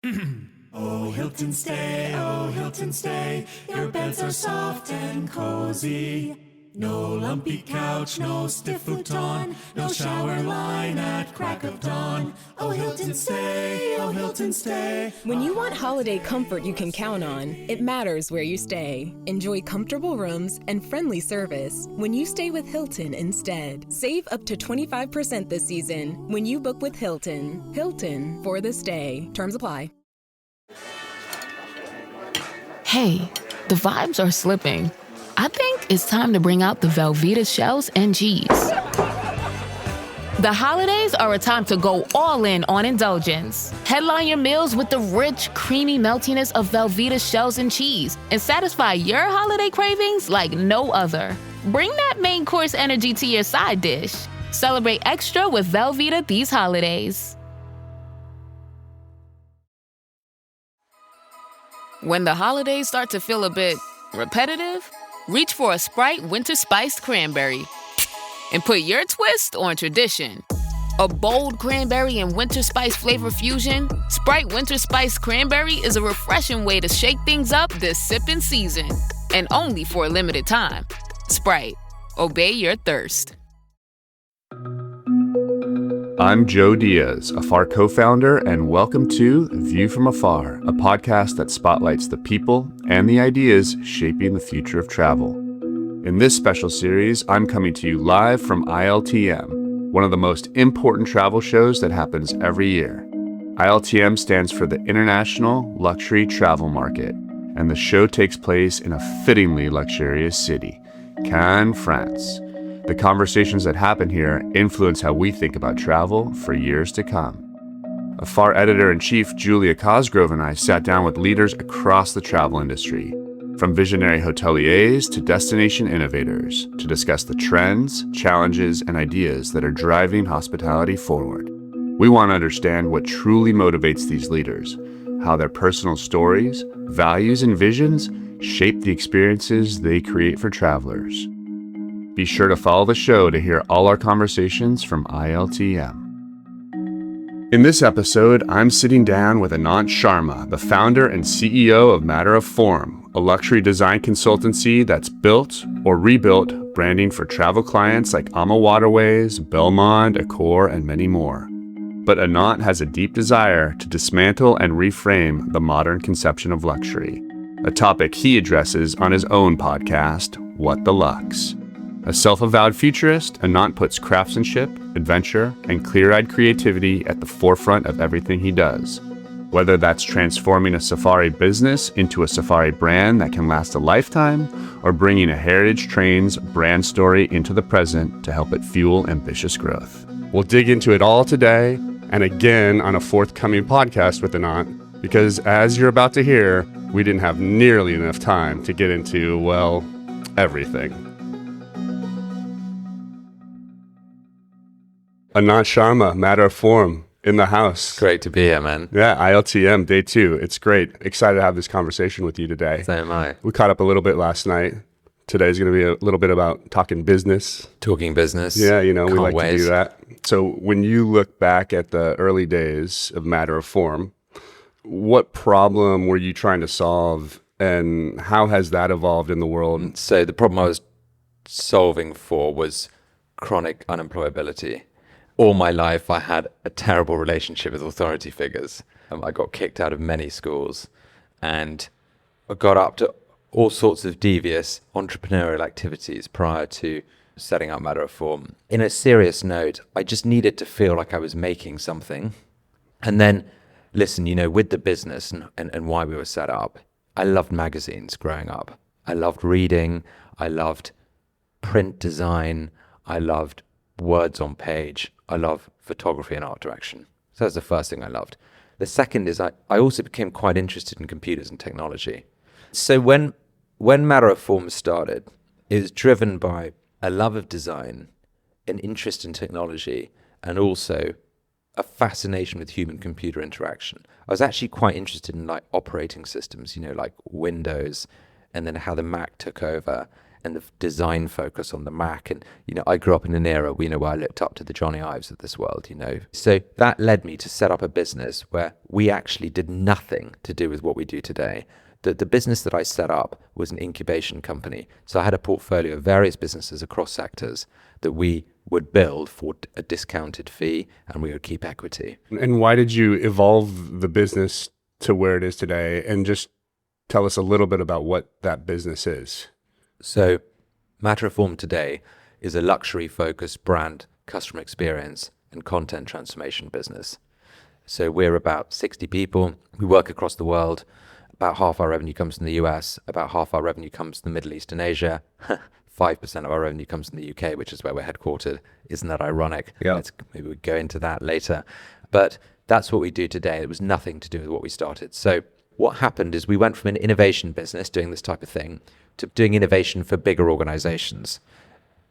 Oh, Hilton stay, your beds are soft and cozy. No lumpy couch, no stiff futon, no shower line at crack of dawn. Oh, Hilton stay. When you want holiday comfort you can count on, it matters where you stay. Enjoy comfortable rooms and friendly service when you stay with Hilton instead. Save up to 25% this season when you book with Hilton. Hilton for the stay. Terms apply. Hey, the vibes are slipping. I think it's time to bring out the Velveeta shells and cheese. The holidays are a time to go all in on indulgence. Headline your meals with the rich, creamy meltiness of Velveeta shells and cheese and satisfy your holiday cravings like no other. Bring that main course energy to your side dish. Celebrate extra with Velveeta these holidays. When the holidays start to feel a bit repetitive, reach for a Sprite Winter Spiced Cranberry and put your twist on tradition. A bold cranberry and winter spice flavor fusion, Sprite Winter Spiced Cranberry is a refreshing way to shake things up this sipping season. And only for a limited time. Sprite, obey your thirst. I'm Joe Diaz, Afar co-founder, and welcome to View from Afar, a podcast that spotlights the people and the ideas shaping the future of travel. In this special series, I'm coming to you live from ILTM, one of the most important travel shows that happens every year. ILTM stands for the International Luxury Travel Market, and the show takes place in a fittingly luxurious city, Cannes, France. The conversations that happen here influence how we think about travel for years to come. Afar editor-in-chief Julia Cosgrove and I sat down with leaders across the travel industry, from visionary hoteliers to destination innovators, to discuss the trends, challenges, and ideas that are driving hospitality forward. We want to understand what truly motivates these leaders, how their personal stories, values, and visions shape the experiences they create for travelers. Be sure to follow the show to hear all our conversations from ILTM. In this episode, I'm sitting down with Anant Sharma, the founder and CEO of Matter of Form, a luxury design consultancy that's built or rebuilt branding for travel clients like Ama Waterways, Belmond, Accor, and many more. But Anant has a deep desire to dismantle and reframe the modern conception of luxury, a topic he addresses on his own podcast, What the Lux. A self-avowed futurist, Anant puts craftsmanship, adventure, and clear-eyed creativity at the forefront of everything he does. Whether that's transforming a safari business into a safari brand that can last a lifetime, or bringing a heritage train's brand story into the present to help it fuel ambitious growth. We'll dig into it all today, and again on a forthcoming podcast with Anant, because as you're about to hear, we didn't have nearly enough time to get into, well, everything. Anant Sharma, Matter of Form, in the house. Great to be here, man. Yeah, ILTM, day 2. It's great. Excited to have this conversation with you today. So am I. We caught up a little bit last night. Today's going to be a little bit about talking business. Talking business. Yeah, we like wait. to do that. So when you look back at the early days of Matter of Form, what problem were you trying to solve, and how has that evolved in the world? So the problem I was solving for was chronic unemployability. All my life, I had a terrible relationship with authority figures. I got kicked out of many schools, and I got up to all sorts of devious entrepreneurial activities prior to setting up Matter of Form. In a serious note, I just needed to feel like I was making something. And then, listen, with the business and why we were set up, I loved magazines growing up. I loved reading. I loved print design. I loved words on page. I love photography and art direction. So that's the first thing I loved. The second is I also became quite interested in computers and technology. So when Matter of Form started, it was driven by a love of design, an interest in technology, and also a fascination with human-computer interaction. I was actually quite interested in operating systems, like Windows, and then how the Mac took over, and the design focus on the Mac. And, I grew up in an era, where I looked up to the Johnny Ives of this world, So that led me to set up a business where we actually did nothing to do with what we do today. The business that I set up was an incubation company. So I had a portfolio of various businesses across sectors that we would build for a discounted fee, and we would keep equity. And why did you evolve the business to where it is today? And just tell us a little bit about what that business is. So Matter of Form today is a luxury-focused brand, customer experience, and content transformation business. So we're about 60 people. We work across the world. About half our revenue comes from the US. About half our revenue comes from the Middle East and Asia. 5% of our revenue comes from the UK, which is where we're headquartered. Isn't that ironic? Yeah. Maybe we'll go into that later. But that's what we do today. It was nothing to do with what we started. So what happened is we went from an innovation business doing this type of thing to doing innovation for bigger organizations.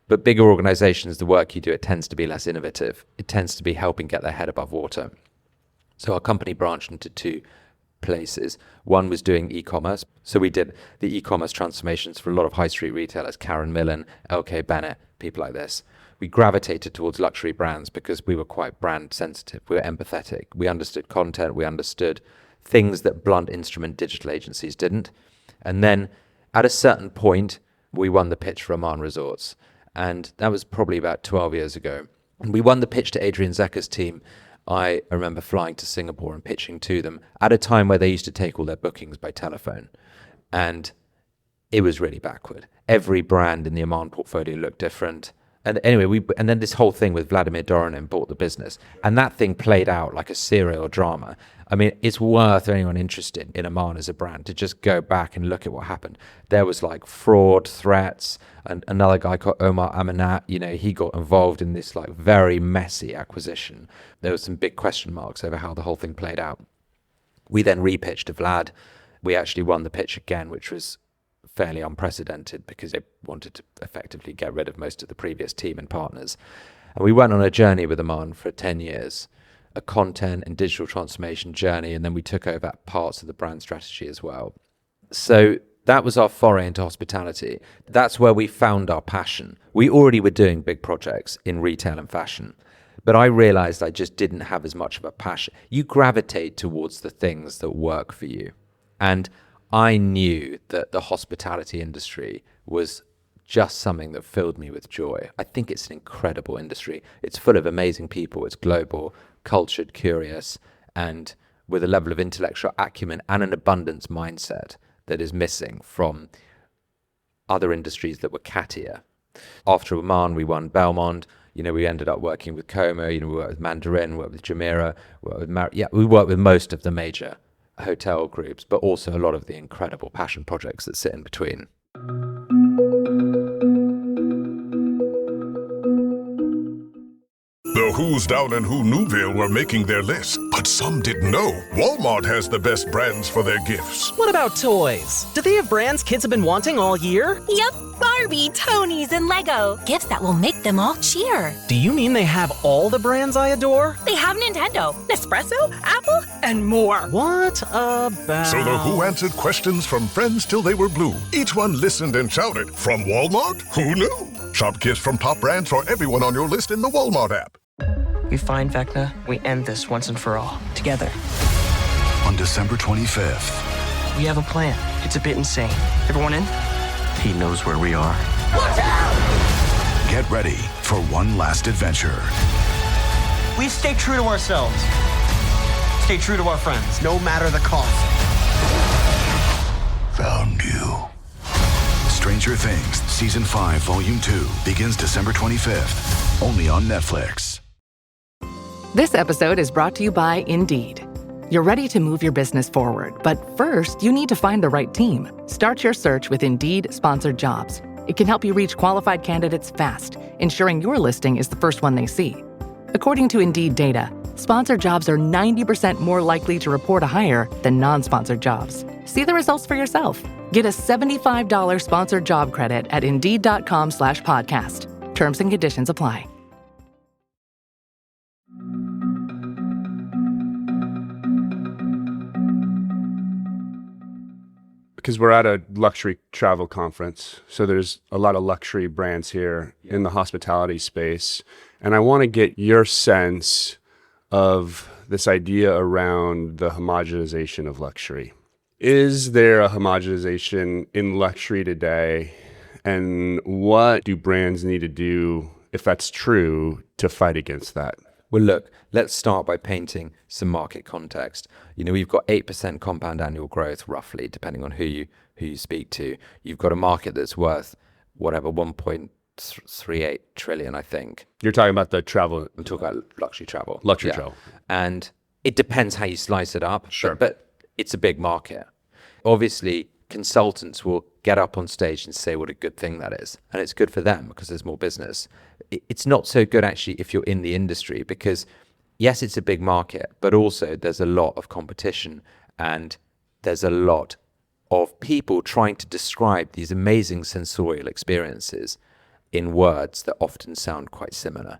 But bigger organizations, the work you do, it tends to be less innovative. It tends to be helping get their head above water. So our company branched into two places. One was doing e-commerce. So we did the e-commerce transformations for a lot of high street retailers, Karen Millen, LK Bennett, people like this. We gravitated towards luxury brands because we were quite brand sensitive. We were empathetic. We understood content. We understood things that blunt instrument digital agencies didn't. And then at a certain point, we won the pitch for Aman Resorts. And that was probably about 12 years ago. And we won the pitch to Adrian Zecker's team. I remember flying to Singapore and pitching to them at a time where they used to take all their bookings by telephone. And it was really backward. Every brand in the Aman portfolio looked different. And anyway, and then this whole thing with Vladimir Doronin bought the business. And that thing played out like a serial drama. I mean, it's worth anyone interested in Aman as a brand to just go back and look at what happened. There was like fraud, threats, and another guy called Omar Amanat, he got involved in this like very messy acquisition. There was some big question marks over how the whole thing played out. We then repitched to Vlad. We actually won the pitch again, which was fairly unprecedented because they wanted to effectively get rid of most of the previous team and partners. And we went on a journey with Aman for 10 years, a content and digital transformation journey, and then we took over parts of the brand strategy as well. So that was our foray into hospitality. That's where we found our passion. We already were doing big projects in retail and fashion, but I realized I just didn't have as much of a passion. You gravitate towards the things that work for you. And I knew that the hospitality industry was just something that filled me with joy. I think it's an incredible industry. It's full of amazing people. It's global, cultured, curious, and with a level of intellectual acumen and an abundance mindset that is missing from other industries that were cattier. After Oman, we won Belmond. We ended up working with Como. We worked with Mandarin, we worked with Jumeirah, we worked with most of the major hotel groups, but also a lot of the incredible passion projects that sit in between. The Who's Down in Who Newville were making their list, but some didn't know Walmart has the best brands for their gifts. What about toys? Do they have brands kids have been wanting all year? Yep, Barbie, Tony's, and Lego. Gifts that will make them all cheer. Do you mean they have all the brands I adore? They have Nintendo, Nespresso, Apple, and more. What about... So the Who answered questions from friends till they were blue. Each one listened and shouted, from Walmart? Who knew? Shop gifts from top brands for everyone on your list in the Walmart app. We find Vecna, we end this once and for all, together. On December 25th. We have a plan. It's a bit insane. Everyone in? He knows where we are. Watch out! Get ready for one last adventure. We stay true to ourselves. Stay true to our friends, no matter the cost. Found you. Stranger Things, Season 5, Volume 2 begins December 25th, only on Netflix. This episode is brought to you by Indeed. You're ready to move your business forward, but first, you need to find the right team. Start your search with Indeed Sponsored Jobs. It can help you reach qualified candidates fast, ensuring your listing is the first one they see. According to Indeed data, sponsored jobs are 90% more likely to report a hire than non-sponsored jobs. See the results for yourself. Get a $75 sponsored job credit at Indeed.com/podcast. Terms and conditions apply. because we're at a luxury travel conference. So there's a lot of luxury brands here in the hospitality space. And I want to get your sense of this idea around the homogenization of luxury. Is there a homogenization in luxury today? And what do brands need to do, if that's true, to fight against that? Well, look, let's start by painting some market context. We've got 8% compound annual growth, roughly, depending on who you speak to. You've got a market that's worth, 1.38 trillion, I think. You're talking about the travel. I'm talking about luxury travel. Luxury travel. And it depends how you slice it up. Sure. But it's a big market. Obviously, consultants will get up on stage and say what a good thing that is. And it's good for them because there's more business. It's not so good, actually, if you're in the industry because, yes, it's a big market, but also there's a lot of competition and there's a lot of people trying to describe these amazing sensorial experiences in words that often sound quite similar.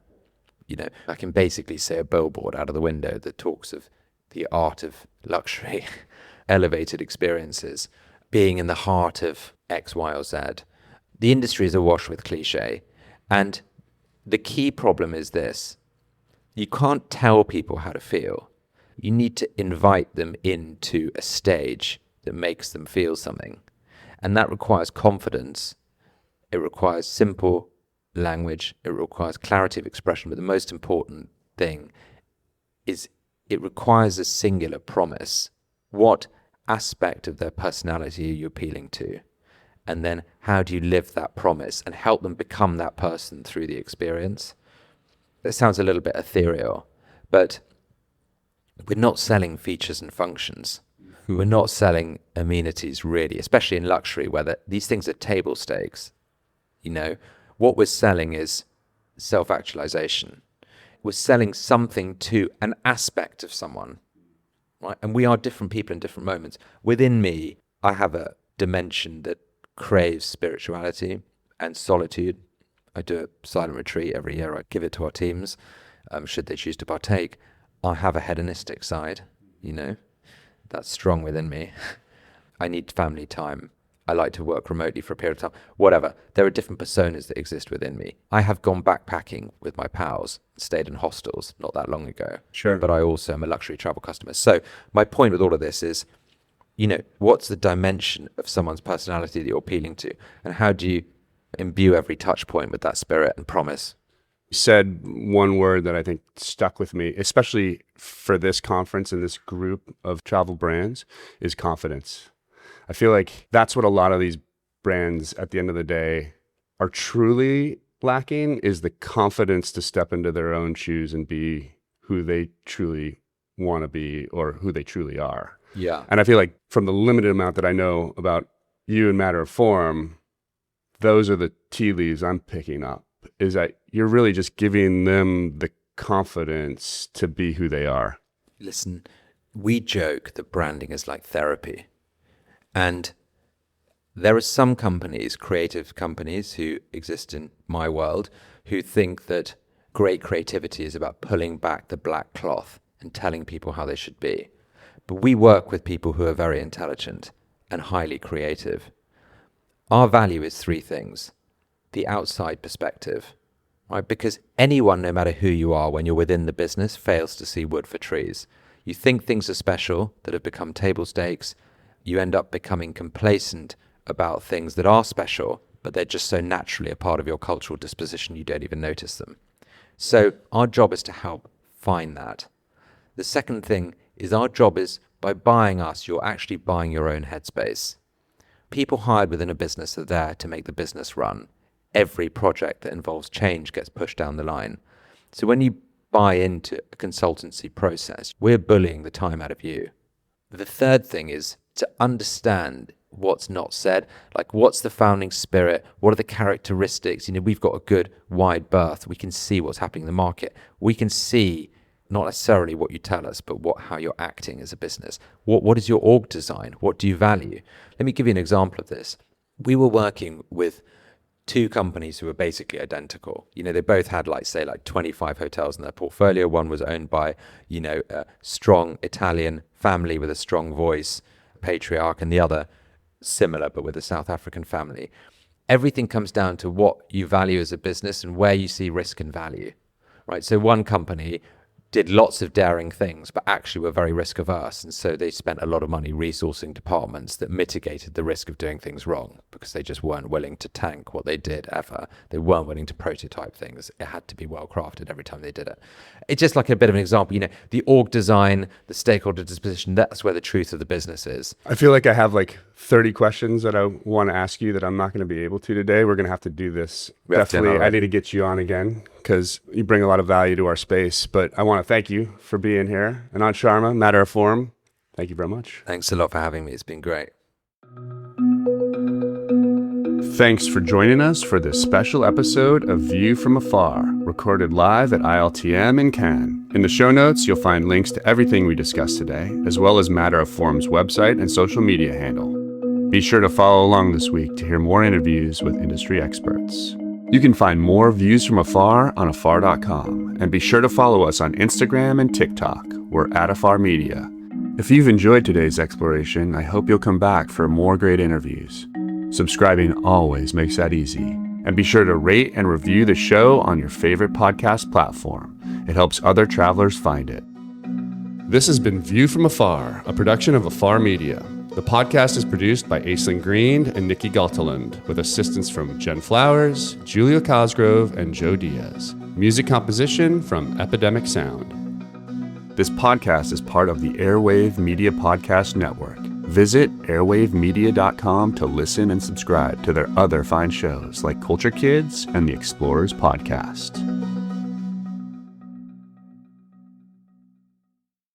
I can basically say a billboard out of the window that talks of the art of luxury, elevated experiences, being in the heart of X, Y, or Z. The industry is awash with cliche. And the key problem is this. You can't tell people how to feel. You need to invite them into a stage that makes them feel something. And that requires confidence. It requires simple language. It requires clarity of expression. But the most important thing is it requires a singular promise. What aspect of their personality are you appealing to? And then how do you live that promise and help them become that person through the experience? That sounds a little bit ethereal, but we're not selling features and functions. We're not selling amenities, really, especially in luxury, where these things are table stakes. What we're selling is self-actualization. We're selling something to an aspect of someone, right? And we are different people in different moments. Within me, I have a dimension that craves spirituality and solitude. I do a silent retreat every year. I give it to our teams, should they choose to partake. I have a hedonistic side, that's strong within me. I need family time. I like to work remotely for a period of time. Whatever. There are different personas that exist within me. I have gone backpacking with my pals, stayed in hostels not that long ago. Sure. But I also am a luxury travel customer. So my point with all of this is, what's the dimension of someone's personality that you're appealing to? And how do you imbue every touch point with that spirit and promise? You said one word that I think stuck with me, especially for this conference and this group of travel brands, is confidence. I feel like that's what a lot of these brands at the end of the day are truly lacking, is the confidence to step into their own shoes and be who they truly want to be or who they truly are. Yeah. And I feel like from the limited amount that I know about you and Matter of Form, those are the tea leaves I'm picking up, is that you're really just giving them the confidence to be who they are. Listen, we joke that branding is like therapy. And there are some companies, creative companies who exist in my world, who think that great creativity is about pulling back the black cloth and telling people how they should be. But we work with people who are very intelligent and highly creative. Our value is three things. The outside perspective, right? Because anyone, no matter who you are, when you're within the business, fails to see wood for trees. You think things are special that have become table stakes. You end up becoming complacent about things that are special, but they're just so naturally a part of your cultural disposition you don't even notice them. So our job is to help find that. The second thing is our job is, by buying us, you're actually buying your own headspace. People hired within a business are there to make the business run. Every project that involves change gets pushed down the line. So when you buy into a consultancy process, we're bullying the time out of you. The third thing is to understand what's not said, like what's the founding spirit, what are the characteristics. We've got a good wide berth. We can see what's happening in the market. We can see not necessarily what you tell us, but how you're acting as a business. What is your org design? What do you value? Let me give you an example of this. We were working with two companies who were basically identical. They both had like 25 hotels in their portfolio. One was owned by, a strong Italian family with a strong voice, patriarch, and the other similar, but with a South African family. Everything comes down to what you value as a business and where you see risk and value, right? So one company did lots of daring things, but actually were very risk averse. And so they spent a lot of money resourcing departments that mitigated the risk of doing things wrong because they just weren't willing to tank what they did ever. They weren't willing to prototype things. It had to be well crafted every time they did it. It's just like a bit of an example, the org design, the stakeholder disposition, that's where the truth of the business is. I feel like I have like 30 questions that I want to ask you that I'm not going to be able to today. We're going to have to do this. Definitely, I need to get you on again because you bring a lot of value to our space. But I want to thank you for being here. Anant Sharma, Matter of Form, thank you very much. Thanks a lot for having me. It's been great. Thanks for joining us for this special episode of View from Afar, recorded live at ILTM in Cannes. In the show notes, you'll find links to everything we discussed today, as well as Matter of Form's website and social media handle. Be sure to follow along this week to hear more interviews with industry experts. You can find more Views from Afar on afar.com, and be sure to follow us on Instagram and TikTok. We're at Afar Media. If you've enjoyed today's exploration, I hope you'll come back for more great interviews. Subscribing always makes that easy. And be sure to rate and review the show on your favorite podcast platform. It helps other travelers find it. This has been View from Afar, a production of Afar Media. The podcast is produced by Aisling Green and Nikki Galteland, with assistance from Jen Flowers, Julia Cosgrove, and Joe Diaz. Music composition from Epidemic Sound. This podcast is part of the Airwave Media Podcast Network. Visit airwavemedia.com to listen and subscribe to their other fine shows like Culture Kids and the Explorers Podcast.